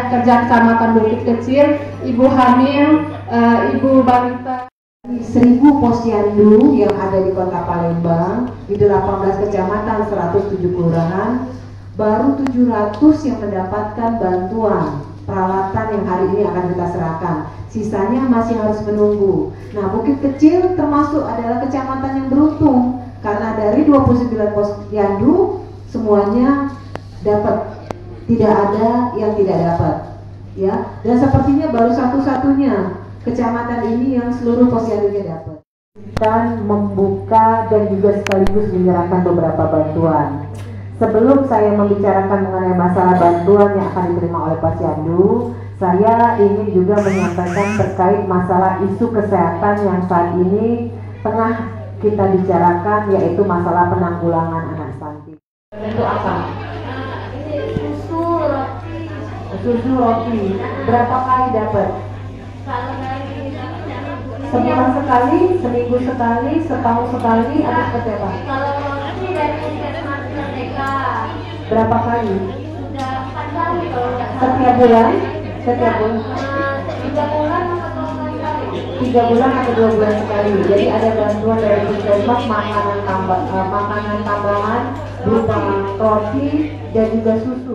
Kerja Kecamatan Bukit Kecil, ibu hamil, ibu balita. 1000 posyandu yang ada di Kota Palembang, di 18 kecamatan, 107 kelurahan, baru 700 yang mendapatkan bantuan peralatan yang hari ini akan kita serahkan. Sisanya masih harus menunggu. Nah, Bukit Kecil termasuk adalah kecamatan yang beruntung karena dari 29 posyandu semuanya dapat, tidak ada yang tidak dapat, ya. Dan sepertinya baru satu-satunya kecamatan ini yang seluruh posyandunya dapat. Dan membuka dan juga sekaligus menyerahkan beberapa bantuan. Sebelum saya membicarakan mengenai masalah bantuan yang akan diterima oleh posyandu, saya ingin juga menyampaikan terkait masalah isu kesehatan yang saat ini tengah kita bicarakan, yaitu masalah penanggulangan anak stunting. Itu apa? Susu roti. Berapa kali dapat? Sebulan sekali, seminggu sekali, setahun sekali, atau seperti apa? Kalau roti dari Puskesmas Merdeka. Berapa kali? Sudah 4 kali kalau nggak salah. Setiap bulan? Setiap bulan? 3 bulan atau 2 kali. 3 bulan atau 2 bulan sekali. Jadi ada bantuan dari Puskesmas, makanan tambahan berupa roti dan juga susu.